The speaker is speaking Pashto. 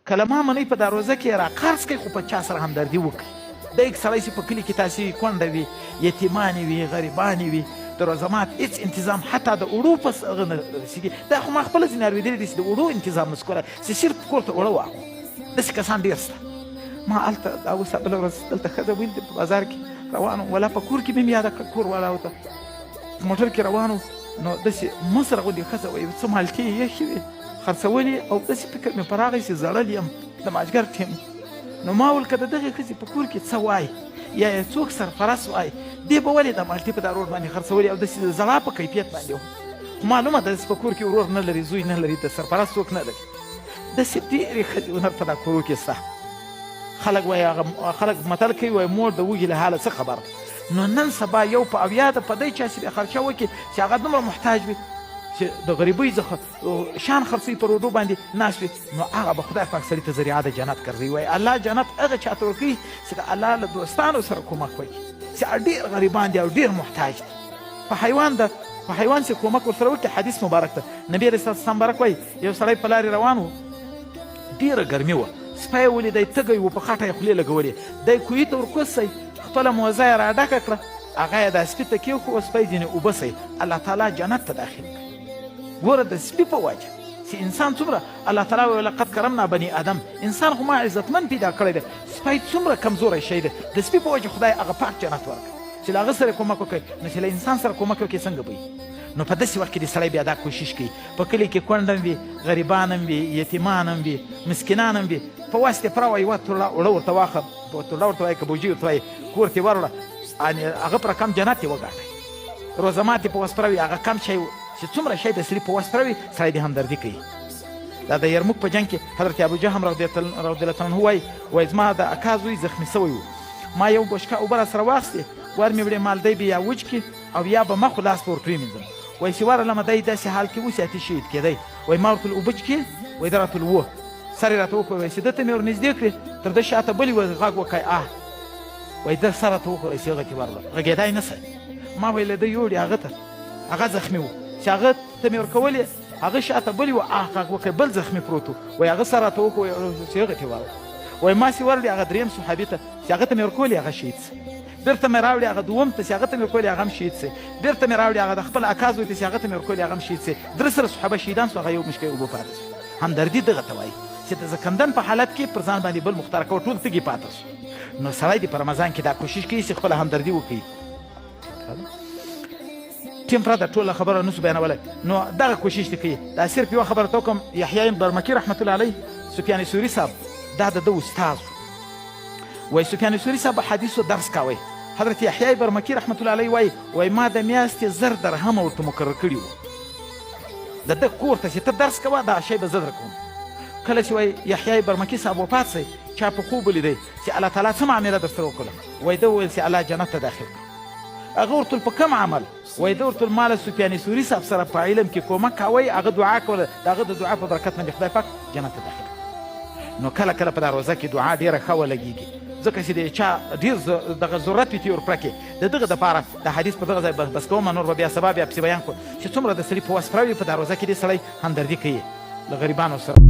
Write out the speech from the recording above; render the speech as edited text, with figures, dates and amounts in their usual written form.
کله ما منئ په دا روزه کې را قرض کوئ خو په چا سره همدردي وکړئ. د یک سړی چې په کلي کې تاسې کونډه وي، یتیمانې وي، غریبانې وي، د روزه مات هېڅ انتظام حتی د اوړو په هغه نه رسېږي. دا خو ما خپله ځینې اورېدلي دي چې د اوړو انتظام نشو کولی، چې صرف کور ته اوړه واخلو. داسې کسان ډېر شته. ما هلته دا اوس بله ورځ دلته ښځه ویل په بازار کې روان وم، ولا په کور کې مې مې یاده کړه، کور والا ورته په موټر کې روان وو، نو داسې مصره غوندې ښځه وایي څه مالټې یې ایښې وې خرڅولې، او داسې فکر مې پر راغی چې زړل یم د ماجګر ټیم. نو ما ویل که د دغې ښځې په کور کې څه وایي یا یې څوک سرپرست وایي، دې به ولې د مالټې په دا روډ باندې خرڅولې او داسې د زړه په کیفیت باندې وو. خو معلومه ده چې په کور کې ورور نه لري، زوی نه لري، د سرپرست څوک نه لري. داسې ډېرې ښځې هنر په دا کورو کې شته. خلک وایي خلک متل کوي وایي مور د وږي له حاله څه خبر. نو نن سبا یو په اویا ده په دی چا چې بیا خرچه وکړي چې هغه دومره محتاج وي چې د غریبۍ څخه شان خرڅوي په روډو باندې ناست وي، نو هغه به خدای پاک سړي ته ذریعه د جنت ګرځوي. وایي الله جنت هغه چاته ورکوي چې د الله له دوستانو سره کومک وکړي، چې ډېر غریبان دي او ډېر محتاج دي. په حیوان چې کومک ورسره وکړي حدیث مبارک ده. نبي علیه السلام مبارک وایي یو سړی په لارې روان و، ډېره ګرمي وه، سپی یې ولیدی تږی و، په خټه یې خولې لګولې، دی کوهي ته ورکوځی، خپله موزه یې را ډکه کړه، هغه یې دا سپي ته کېښوه، سپی ځینې اوبه سی، الله تعالی جنت ته داخل کړ. ګوره د سپي په وجه چې انسان څومره الله تعالی وایي لقد کرمنا بني آدم، انسان خو ما عزتمن پیدا کړی دی، سپی څومره کمزوری شی دی، د سپي په وجه خدای هغه پاک جنت ورکړ چې له هغه سره کومک وکړي. نو چې له انسان سره کومک وکړي څنګه به وي؟ نو په داسې وخت کې د سړی بیا دا کوشش کوي، په کلي کې کونډ هم وي، غریبان هم وي، یتیمان هم وي، مسکینان هم وي، په وس دې پره وایي یوه توله اوړه ورته واخله، توله ورته وایي که بوجي ورته وایي کور کې وروړه، هغه پر کم جنت یې وګاټئ. روزه ماتې په وس پره وي، هغه کم شی چې څومره شی د سړي په وس پره وي سړی دې همدردي کوي. دا د یرموک په جنګ کې حضرت ابوجهم رضی الله عنه وایي زما د اکا زوی زخمي سوی و، ما یو بشکه اوبه راسره واخیستې، ور مې وړې مالدی به یا وچ کړي او یا به مخ و لاس به ور پرېمینځم. وایي چې ورلمه دی داسې حال کې اوس اتې شهید کېدی. وایي ما ورته ویل اوبه چکې؟ وایي ده راته ویل وه. سر یې راته وښوی، وایي چې ده ته مې ور نږدې کړې، تر ده شاته بلې غږ وکړی وایي ده سر راته وښوی چې هغه کې ورله غږېدی نه سئ. ما ویل ده یوړې هغه ته، هغه زخمي و چې هغه ته مې ورکولې، هغه شاته بلې و غږ وکړی، بل زخمي پروت و. وایي هغه سر راته وښوی چې هغه کې ورله. وایي ما چې ورلې هغه درېیم صحابي ته چې هغه ته مې ورکولې هغه شهید سي، بیرته مې راوړې هغه دوم ته چې هغه ته مې ورکولې هغه هم شهید سي، بیرته مې راوړې هغه د خپل اکا زوی ته چې هغه ته مې ورکولې هغه هم شهید سي. درې سره صحابه شهیدان سو، هغه یو مشکې اوبه پاتې سو. همدردي دغه ته وایي چې د زکندن په حالت کې پر ځان باندې بل مختار کوه، ټول تږي پاتې سو. نو سړی دې په رمضان کې دا کوشش کوي چې خپله همدردي وکړي. ټیم پرته ټوله خبره نسو بیانولی، نو دغه کوشش دې کوي. دا صرف یوه خبره ته وکړم، یحیی برمکي رحمت الله علیه سفیان ثوري صاحب دا د ده استاد وایي سفیان ثوري صاحب حدیثو درس کاوی. حضرت یحیی برمکي رحمت الله علیه وایي ما د میاشتې 1000 درهمه ورته مقرر کړي وو، د ده کور ته چې ته درس کوه دا شی به زه درکوم. کله چې وایي یحیی برمکي صاحب وفات سی، چا په خوب ولیدی چې الله تعالی څه معامله درسره وکړه، وایي ده وویل چې الله جنت ته داخل کړه. هغه ورته په کوم عمل؟ وایي ده ورته ما له سفیان ثوري صاحب سره په علم کې کومک کوئ، هغه دعا کوله، د هغه د دعا په برکت باندې خدای پاک جنت ته داخل کړه. نو کله کله په دا روزه کې دعا ډېره ښه ولګېږي، ځکه چې د چا ډېر دغه ضرورت وي تېور پرکې د دغه دپاره د حدیث په دغه ځای بس کومه، نور به بیا سبا بیا پسې بیان کړو چې څومره د سړي په وس پره وي په دا روزه کې دې سړی همدردي کوي له غریبانو سره.